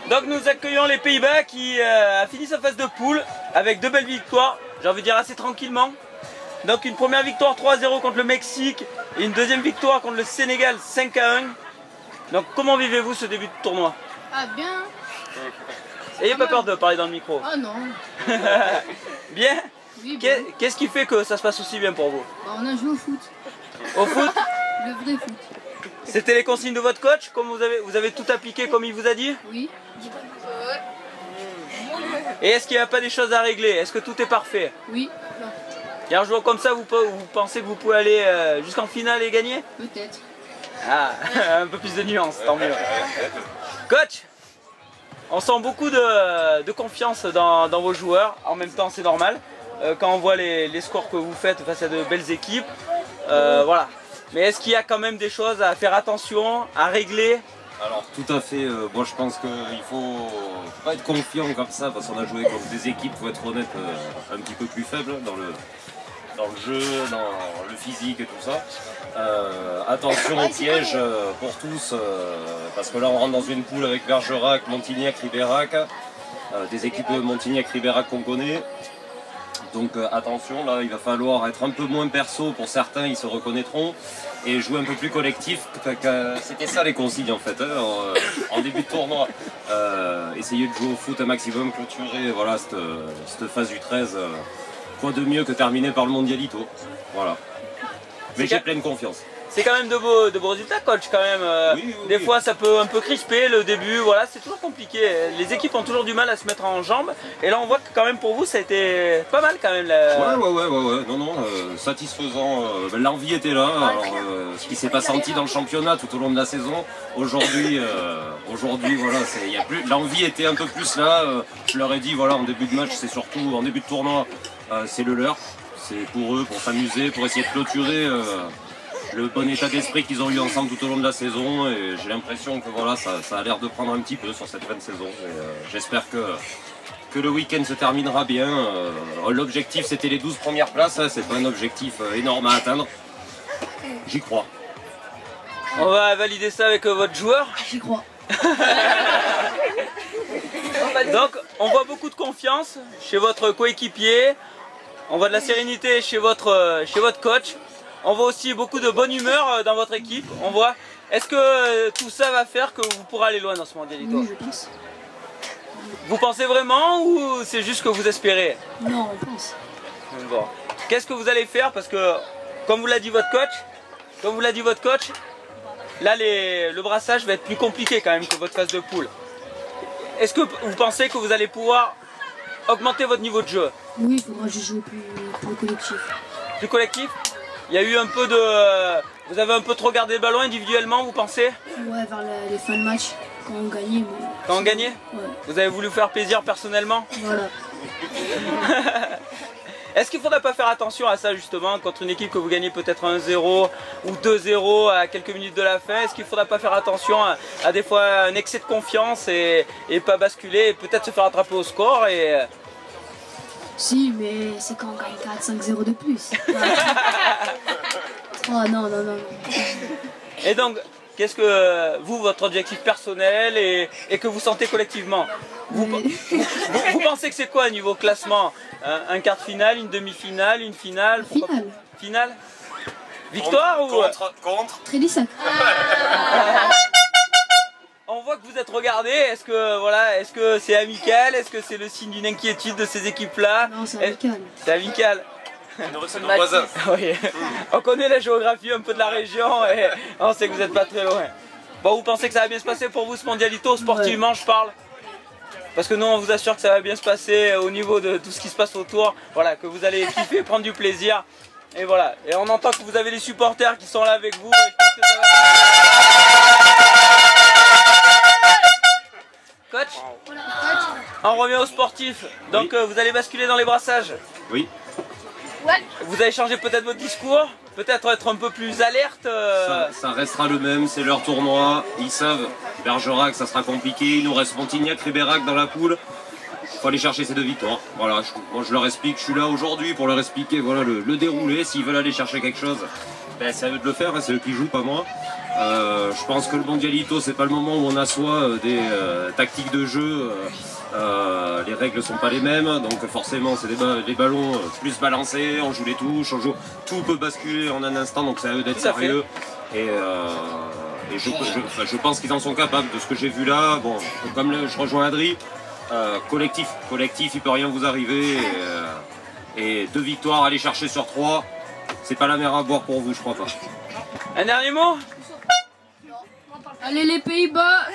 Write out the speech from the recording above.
Donc nous accueillons les Pays-Bas qui a fini sa phase de poule avec 2 belles victoires, j'ai envie de dire assez tranquillement. Donc une première victoire 3-0 contre le Mexique et une deuxième victoire contre le Sénégal 5-1. Donc comment vivez-vous ce début de tournoi? Ah bien. Ayez pas peur de parler dans le micro. Ah non. Bien. Oui, bien. Qu'est-ce qui fait que ça se passe aussi bien pour vous? Bah, on a joué au foot. Au foot? Le vrai foot. C'était les consignes de votre coach, comme vous avez tout appliqué comme il vous a dit? Oui. Et est-ce qu'il n'y a pas des choses à régler? Est-ce que tout est parfait? Oui. Et un joueur comme ça, vous pensez que vous pouvez aller jusqu'en finale et gagner? Peut-être. Ah, un peu plus de nuances, tant mieux. Coach, on sent beaucoup de confiance dans vos joueurs. En même temps, c'est normal. Quand on voit les scores que vous faites face à de belles équipes, voilà. Mais est-ce qu'il y a quand même des choses à faire attention, à régler? Alors tout à fait, moi je pense qu'il faut pas être confiant comme ça parce qu'on a joué contre des équipes, faut être honnête, un petit peu plus faibles dans le jeu, dans le physique et tout ça. Attention au piège pour tous, parce que là on rentre dans une poule avec Bergerac, Montignac, Ribérac, des équipes de Montignac, Ribérac qu'on connaît. Donc attention, là il va falloir être un peu moins perso pour certains, ils se reconnaîtront, et jouer un peu plus collectif. C'était ça les consignes en fait, hein, en début de tournoi. Essayer de jouer au foot un maximum, clôturer voilà, cette phase du 13. Quoi de mieux que terminer par le mondialito. Voilà. Mais j'ai pleine confiance. C'est quand même de beaux résultats, coach, quand même. Oui. Des fois, ça peut un peu crisper le début. Voilà, c'est toujours compliqué. Les équipes ont toujours du mal à se mettre en jambes. Et là, on voit que quand même pour vous, ça a été pas mal quand même. Ouais. Non, satisfaisant. L'envie était là. Alors, ce qui s'est pas senti dans le championnat tout au long de la saison. Aujourd'hui, voilà, l'envie était un peu plus là. Je leur ai dit, voilà, en début de match, c'est surtout en début de tournoi, c'est le leur. C'est pour eux, pour s'amuser, pour essayer de clôturer. Le bon état d'esprit qu'ils ont eu ensemble tout au long de la saison, et j'ai l'impression que voilà, ça a l'air de prendre un petit peu sur cette fin de saison. J'espère que le week-end se terminera bien. L'objectif c'était les 12 premières places, hein, c'est pas un objectif énorme à atteindre. J'y crois. On va valider ça avec votre joueur. J'y crois. Donc on voit beaucoup de confiance chez votre coéquipier, on voit de la sérénité chez votre coach. On voit aussi beaucoup de bonne humeur dans votre équipe. On voit. Est-ce que tout ça va faire que vous pourrez aller loin dans ce mondialito? Oui, je pense. Vous pensez vraiment ou c'est juste que vous espérez? Non, on pense. Bon. Qu'est-ce que vous allez faire? Parce que, comme vous l'a dit votre coach, là le brassage va être plus compliqué quand même que votre phase de poule. Est-ce que vous pensez que vous allez pouvoir augmenter votre niveau de jeu? Oui, il faudra juste jouer plus collectif. Plus collectif? Il y a eu un peu de... Vous avez un peu trop gardé le ballon individuellement, vous pensez? Ouais, vers les fins de match, quand on gagnait. Mais... Quand on gagnait? Ouais. Vous avez voulu faire plaisir personnellement? Voilà. Est-ce qu'il ne faudrait pas faire attention à ça justement, contre une équipe que vous gagnez peut-être 1-0 ou 2-0 à quelques minutes de la fin? Est-ce qu'il ne faudrait pas faire attention à des fois un excès de confiance et pas basculer et peut-être se faire attraper au score et... Si, mais c'est quand on gagne 4-5-0 de plus. Oh non. Et donc, qu'est-ce que votre objectif personnel et que vous sentez collectivement? Vous pensez que c'est quoi niveau classement? Un quart de finale, une demi-finale, une finale? Finale? Victoire Contre Trélissac. On voit que vous êtes regardé. Est-ce que c'est amical? Est-ce que c'est le signe d'une inquiétude de ces équipes-là? Non, c'est amical. C'est amical. C'est nos voisins. Oui. On connaît la géographie un peu de la région et on sait que vous n'êtes pas très loin. Bon, vous pensez que ça va bien se passer pour vous ce mondialito, sportivement, ouais. Je parle? Parce que nous, on vous assure que ça va bien se passer au niveau de tout ce qui se passe autour. Voilà, que vous allez kiffer, prendre du plaisir. Et voilà. Et on entend que vous avez les supporters qui sont là avec vous. Et je pense que ça va... Coach, on revient aux sportifs. Donc oui. Vous allez basculer dans les brassages? Oui. Ouais. Vous allez changer peut-être votre discours? Peut-être être un peu plus alerte ça restera le même, c'est leur tournoi. Ils savent, Bergerac, ça sera compliqué. Il nous reste Montignac, Ribérac dans la poule. Il faut aller chercher ces 2 victoires. Voilà, moi je leur explique, je suis là aujourd'hui pour leur expliquer voilà, le déroulé. S'ils veulent aller chercher quelque chose, ben, c'est à eux de le faire, hein, c'est eux qui jouent, pas moi. Je pense que le Mondialito, c'est pas le moment où on assoit des tactiques de jeu. Les règles sont pas les mêmes, donc forcément c'est des ballons plus balancés, on joue les touches, tout peut basculer en un instant, donc c'est à eux d'être sérieux. Et je pense qu'ils en sont capables de ce que j'ai vu là. Bon, comme je rejoins Adri, collectif, il peut rien vous arriver. Et 2 victoires, aller chercher sur 3, c'est pas la mer à boire pour vous, je crois pas. Un dernier mot? Allez les Pays-Bas.